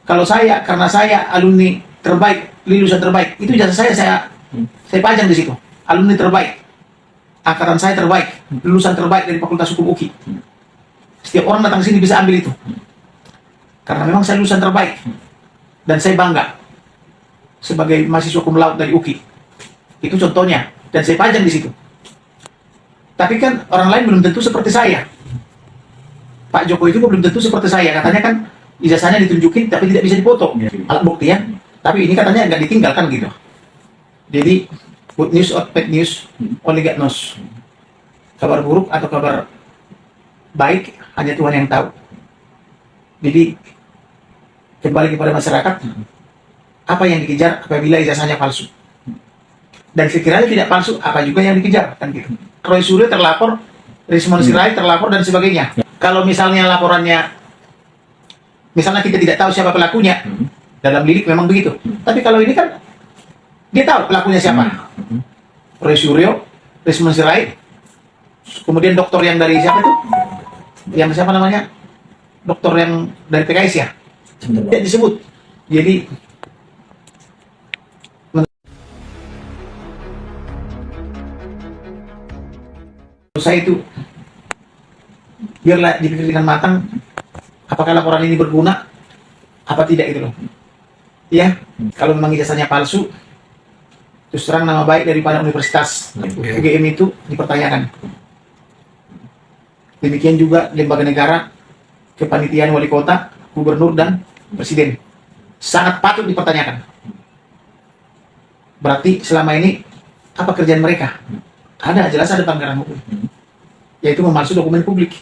Kalau saya, karena saya alumni terbaik, lulusan terbaik, itu jasa saya pajang di situ. Alumni terbaik, angkatan saya terbaik, lulusan terbaik dari Fakultas Hukum UKI. Setiap orang datang ke sini bisa ambil itu. Karena memang saya lulusan terbaik. Dan saya bangga sebagai mahasiswa cum laude dari UKI. Itu contohnya. Dan saya pajang di situ. Tapi kan orang lain belum tentu seperti saya. Pak Jokowi itu belum tentu seperti saya. Katanya kan ijazahnya ditunjukin tapi tidak bisa dipoto. Alat bukti ya. Tapi ini katanya nggak ditinggalkan gitu. Jadi good news or bad news only God knows. Kabar buruk atau kabar baik hanya Tuhan yang tahu. Jadi kembali kepada masyarakat, apa yang dikejar apabila ijazahnya palsu? Dan sekiranya tidak palsu, apa juga yang dikejar? Kan gitu. Roy Suryo terlapor, Rismon Sirait terlapor dan sebagainya. Kalau misalnya laporannya, misalnya kita tidak tahu siapa pelakunya, dalam lirik memang begitu. Tapi kalau ini kan dia tahu pelakunya siapa. Roy Suryo, Rismon Sirait, kemudian dokter yang dari siapa itu? Yang siapa namanya? Dokter yang dari PKS ya? Tidak disebut. Jadi menurut saya itu biarlah dipikir dengan matang apakah laporan ini berguna apa tidak itu loh. Ya, kalau memang ijazahnya palsu, terus terang nama baik daripada universitas UGM itu dipertanyakan. Demikian juga lembaga negara, kepanitiaan wali kota, gubernur dan presiden. Sangat patut dipertanyakan. Berarti selama ini apa kerjaan mereka? Ada, jelas ada pelanggaran hukum. Yaitu memalsu dokumen publik.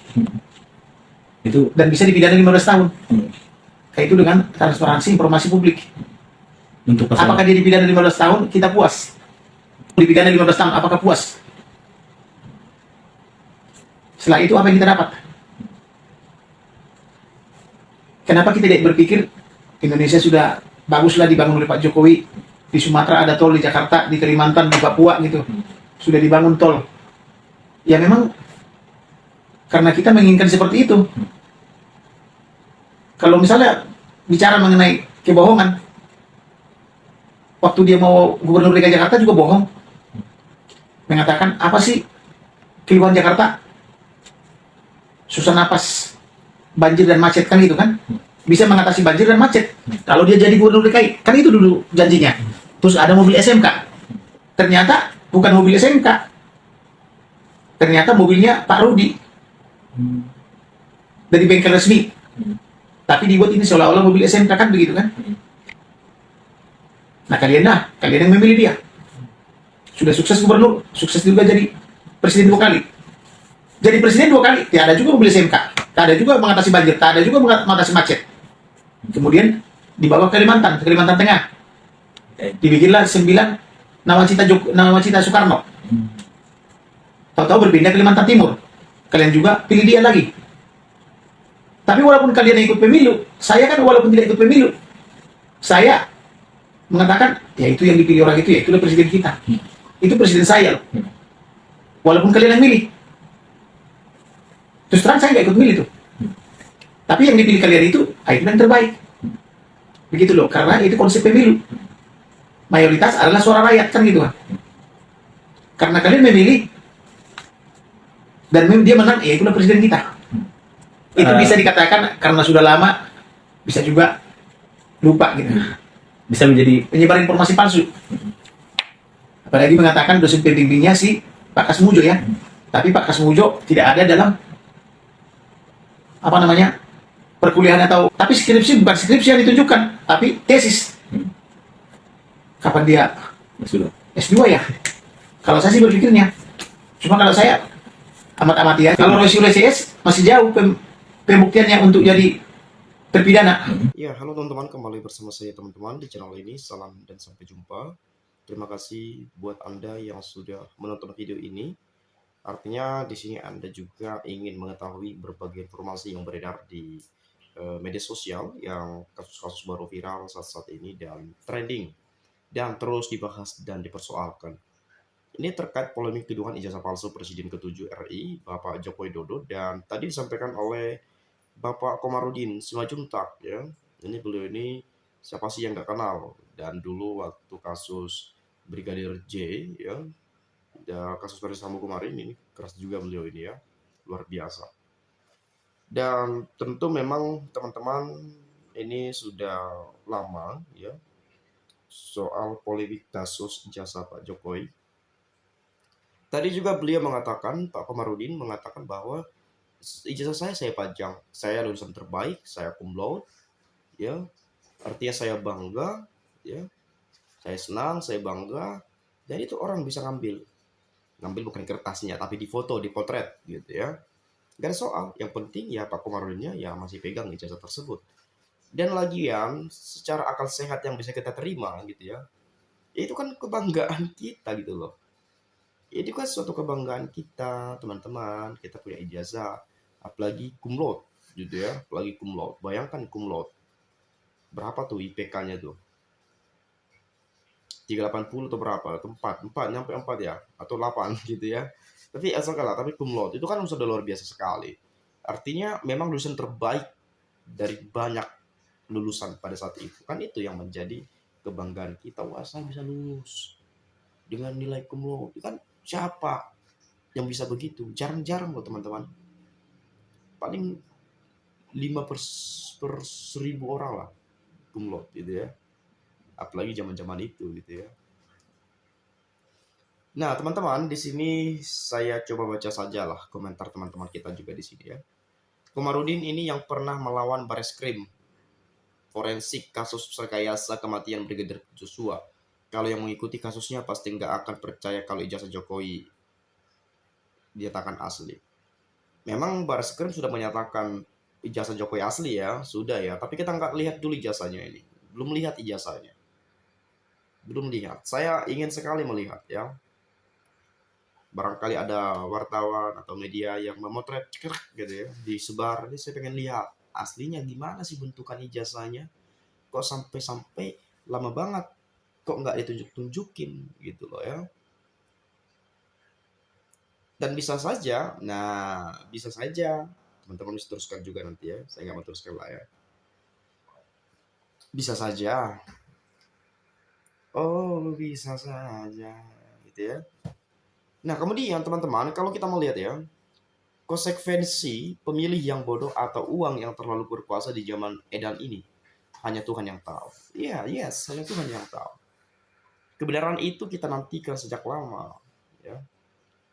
Itu Dan bisa dipidana 15 tahun. Kayak itu dengan transparansi informasi publik. untuk pasal Apakah dia dipidana 15 tahun? Kita puas. Dipidana 15 tahun, apakah puas? Setelah itu apa yang kita dapat? Kenapa kita tidak berpikir Indonesia sudah baguslah dibangun oleh Pak Jokowi. Di Sumatera ada tol, di Jakarta, di Kalimantan, di Papua gitu. Sudah dibangun tol. Ya memang karena kita menginginkan seperti itu. Kalau misalnya bicara mengenai kebohongan, waktu dia mau gubernur DKI Jakarta juga bohong. Mengatakan apa sih keluhan Jakarta? Susah napas, banjir dan macet kan gitu kan? Bisa mengatasi banjir dan macet. Kalau dia jadi gubernur DKI, kan itu dulu janjinya. Terus ada mobil SMK. Ternyata bukan mobil SMK. Ternyata mobilnya Pak Rudi. Dari bengkel resmi. Tapi dibuat ini seolah-olah mobil SMK kan begitu kan? Nah kalian yang memilih dia. Sudah sukses gubernur, sukses juga jadi presiden 2 kali. Jadi presiden 2 kali, tidak ada juga mobil SMK. Tak ada juga mengatasi banjir, tak ada juga mengatasi macet. Kemudian dibawa ke Kalimantan Tengah. Dibikinlah 9 nawacita Soekarno. Tahu-tahu berpindah ke Kalimantan Timur. Kalian juga pilih dia lagi. Tapi walaupun kalian ikut pemilu, saya kan walaupun tidak ikut pemilu, saya mengatakan, ya itu yang dipilih orang itu, ya itulah presiden kita. Itu presiden saya loh. Walaupun kalian yang milih. Terus terang saya nggak ikut milih tuh. Tapi yang dipilih kalian itu yang terbaik. Begitu loh, karena itu konsep pemilu. Mayoritas adalah suara rakyat kan gitu kan. Karena kalian memilih dan dia menang, ya itulah presiden kita. Itu bisa dikatakan karena sudah lama, bisa juga lupa gitu. bisa menjadi Penyebar informasi palsu. Apalagi mengatakan dosen pembimbingnya si Pak Kasmujo ya. Tapi Pak Kasmujo tidak ada dalam apa namanya perkuliahan atau tapi skripsi bukan skripsi yang ditunjukkan, tapi tesis. Kapan dia sudah S2 ya? Kalau saya sih berpikirnya. Cuma kalau saya amat-amati ya. Kalau Roy CS masih jauh pembuktiannya untuk jadi terpidana. Ya, halo teman-teman, kembali bersama saya teman-teman di channel ini. Salam dan sampai jumpa. Terima kasih buat Anda yang sudah menonton video ini. Artinya di sini Anda juga ingin mengetahui berbagai informasi yang beredar di media sosial yang kasus-kasus baru viral saat-saat ini dan trending dan terus dibahas dan dipersoalkan. Ini terkait polemik tuduhan ijazah palsu Presiden ke-7 RI, Bapak Joko Widodo, dan tadi disampaikan oleh Bapak Komarudin Simanjuntak ya. Ini beliau ini siapa sih yang nggak kenal? Dan dulu waktu kasus Brigadir J, ya, kasus Ferdi Sambo kemarin ini keras juga beliau ini ya, luar biasa. Dan tentu memang teman-teman ini sudah lama ya soal polemik kasus ijazah Pak Jokowi. Tadi juga beliau mengatakan, Pak Komarudin mengatakan bahwa ijazah saya pajang, saya lulusan terbaik, saya cum laude, ya, artinya saya bangga, ya, saya senang, saya bangga. Jadi itu orang bisa ngambil bukan kertasnya, tapi di foto, di potret, gitu ya. Gak ada soal. Yang penting ya Pak Komarudinnya ya masih pegang ijazah tersebut. Dan lagian secara akal sehat yang bisa kita terima gitu ya, itu kan kebanggaan kita gitu loh. Itu kan suatu kebanggaan kita, teman-teman. Kita punya ijazah, apalagi cum laude gitu ya, apalagi cum laude. Bayangkan cum laude. Berapa tuh IPK-nya tuh? 380 atau berapa? Atau 4 nyampe 4 ya, atau 8 gitu ya. Tapi asal kalah, tapi cum laude itu kan sudah luar biasa sekali. Artinya memang lulusan terbaik dari banyak lulusan pada saat itu. Kan itu yang menjadi kebanggaan kita. Wah, saya bisa lulus dengan nilai cum laude. Kan siapa yang bisa begitu? Jarang-jarang loh teman-teman. Paling 5 per 1000 orang lah cum laude gitu ya. Apalagi zaman-zaman itu gitu ya. Nah, teman-teman, di sini saya coba baca saja lah komentar teman-teman kita juga di sini ya. Komarudin ini yang pernah melawan Bareskrim forensik kasus rekayasa kematian Brigadir Joshua. Kalau yang mengikuti kasusnya pasti nggak akan percaya kalau ijazah Jokowi dinyatakan asli. Memang Bareskrim sudah menyatakan ijazah Jokowi asli ya, sudah ya. Tapi kita nggak lihat dulu ijazahnya ini. Belum lihat ijazahnya. Belum lihat. Saya ingin sekali melihat ya. Barangkali ada wartawan atau media yang memotret gitu ya, disebar. Ini saya pengen lihat aslinya gimana sih bentukan ijazahnya. Kok sampai lama banget kok nggak ditunjuk-tunjukin gitu loh ya. Dan bisa saja, bisa saja teman-teman bisa teruskan juga nanti ya, saya nggak mau teruskan lah ya. Bisa saja, oh bisa saja gitu ya. Nah kemudian teman-teman, kalau kita melihat ya, konsekuensi pemilih yang bodoh atau uang yang terlalu berkuasa di zaman edan ini, hanya Tuhan yang tahu. Iya, yes, hanya Tuhan yang tahu. Kebenaran itu kita nantikan sejak lama ya.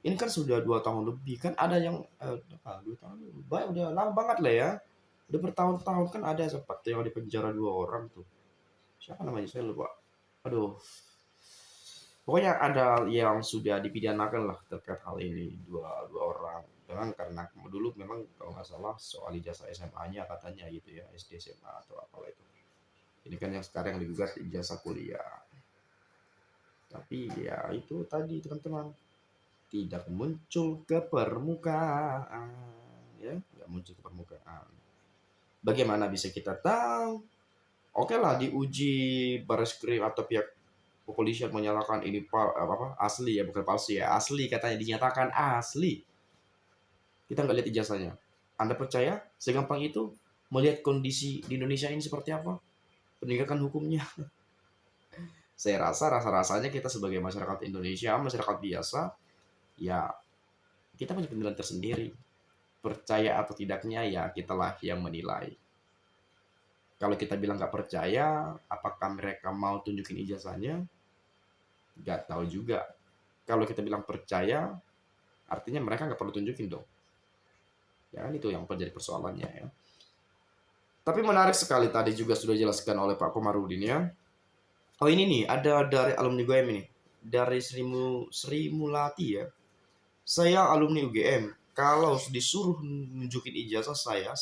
Ini kan sudah 2 tahun lebih, kan ada yang 2 tahun, udah lama banget lah ya. Udah bertahun-tahun kan ada sempat yang di penjara 2 orang tuh. Siapa namanya saya lupa. Aduh. Pokoknya ada yang sudah dipidanakan lah terkait hal ini dua orang. Memang karena dulu memang kalau nggak salah soal ijazah SMA-nya katanya gitu ya, SD SMA atau apalah itu. Ini kan yang sekarang yang digugat ijazah kuliah. Tapi ya itu tadi teman-teman, tidak muncul ke permukaan ya, nggak muncul ke permukaan. Bagaimana bisa kita tahu? Oke lah diuji Bareskrim atau pihak kepolisian menyatakan ini asli ya, bukan palsu ya, asli katanya, dinyatakan asli. Kita nggak lihat ijazahnya. Anda percaya segampang itu melihat kondisi di Indonesia ini seperti apa penegakan hukumnya? Saya rasa-rasanya kita sebagai masyarakat Indonesia, masyarakat biasa, ya kita punya penilaian tersendiri. Percaya atau tidaknya ya kitalah yang menilai. Kalau kita bilang nggak percaya, apakah mereka mau tunjukin ijazahnya? Nggak tahu juga. Kalau kita bilang percaya, artinya mereka nggak perlu tunjukin dong. Ya kan itu yang menjadi persoalannya ya. Tapi menarik sekali tadi juga sudah dijelaskan oleh Pak Komarudin ya. Oh ini nih, ada dari alumni UGM ini. Dari Sri Mulati ya. Saya alumni UGM. Kalau disuruh nunjukin ijazah saya,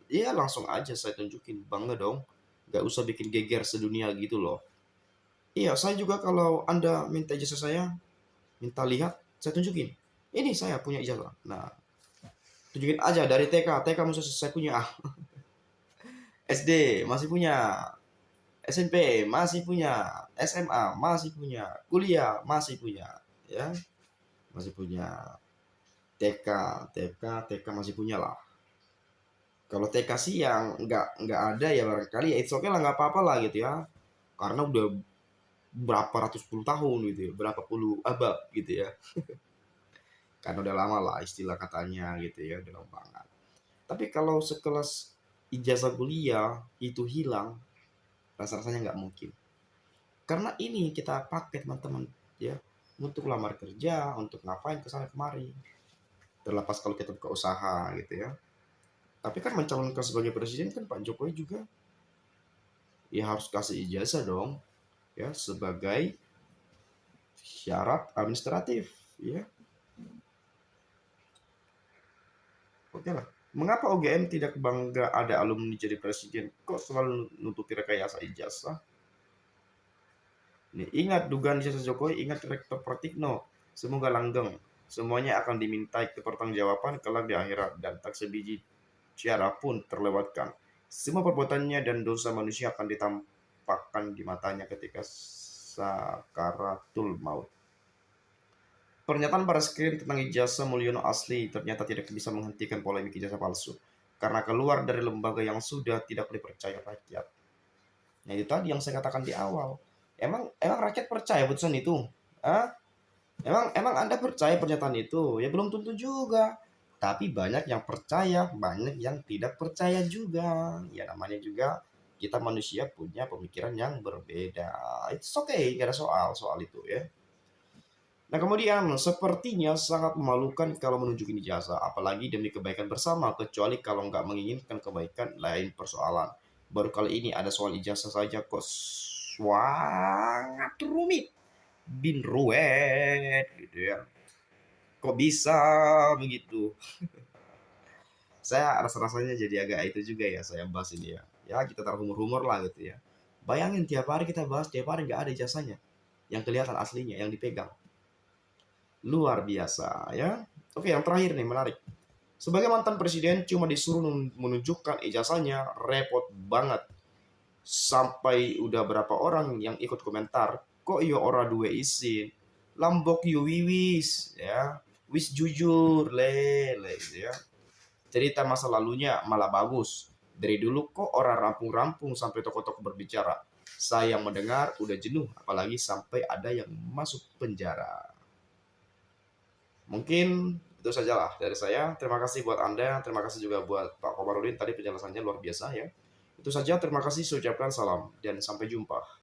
ya langsung aja saya tunjukin. Bangga dong. Gak usah bikin geger sedunia gitu loh. Iya, saya juga kalau Anda minta ijazah saya, minta lihat, saya tunjukin. Ini saya punya ijazah. Nah, tunjukin aja dari TK. TK masih saya punya. SD masih punya. SMP masih punya. SMA masih punya. Kuliah masih punya. Ya, masih punya. TK masih punya lah. Kalau TK sih yang nggak ada ya barangkali ya it's okay lah, nggak apa-apa lah gitu ya. Karena udah berapa ratus puluh tahun gitu ya, berapa puluh abad gitu ya. Karena udah lama lah istilah katanya gitu ya, udah lama banget. Tapi kalau sekelas ijazah kuliah itu hilang, rasa-rasanya nggak mungkin. Karena ini kita pakai teman-teman ya, untuk lamar kerja, untuk ngapain ke sana kemari. Terlepas kalau kita buka usaha gitu ya. Tapi kan mencalonkan sebagai presiden kan Pak Jokowi juga ya harus kasih ijazah dong ya sebagai syarat administratif ya. Oke lah. Mengapa UGM tidak bangga ada alumni jadi presiden? Kok selalu nutupi rekayasa ijazah? Nih, ingat dugaan ijazah Jokowi, ingat Rektor Pratikno. Semoga langgeng. Semuanya akan dimintai kepertanggungjawaban kelak di akhirat dan tak sebiji tiara pun terlewatkan. Semua perbuatannya dan dosa manusia akan ditampakkan di matanya ketika sakaratul maut. Pernyataan baris krim tentang ijazah Mulyono asli ternyata tidak bisa menghentikan polemik ijazah palsu karena keluar dari lembaga yang sudah tidak dipercaya rakyat. Nah itu tadi yang saya katakan di awal. Emang rakyat percaya putusan itu? Hah? Emang Anda percaya pernyataan itu? Ya belum tentu juga. Tapi banyak yang percaya, banyak yang tidak percaya juga. Ya namanya juga kita manusia punya pemikiran yang berbeda. It's okay, gak ada soal itu ya. Nah kemudian sepertinya sangat memalukan kalau menunjukin ijazah, apalagi demi kebaikan bersama, kecuali kalau nggak menginginkan kebaikan lain persoalan. Baru kali ini ada soal ijazah saja kok sangat rumit, bin ruwet gitu ya. Kok bisa begitu? Saya rasa-rasanya jadi agak itu juga ya saya bahas ini ya. Ya kita taruh humor-humor lah gitu ya. Bayangin tiap hari kita bahas, tiap hari nggak ada ijazahnya. Yang kelihatan aslinya, yang dipegang. Luar biasa ya. Oke, yang terakhir nih menarik. Sebagai mantan presiden cuma disuruh menunjukkan ijazahnya, repot banget. Sampai udah berapa orang yang ikut komentar, kok yo ora duwe izin. Lambok yo wiwis ya. Wis jujur le gitu ya. Cerita masa lalunya malah bagus. Dari dulu kok orang rampung-rampung sampai toko-toko berbicara. Saya yang mendengar udah jenuh, apalagi sampai ada yang masuk penjara. Mungkin itu sajalah dari saya. Terima kasih buat Anda, terima kasih juga buat Pak Komarudin tadi penjelasannya luar biasa ya. Itu saja, terima kasih, saya ucapkan salam dan sampai jumpa.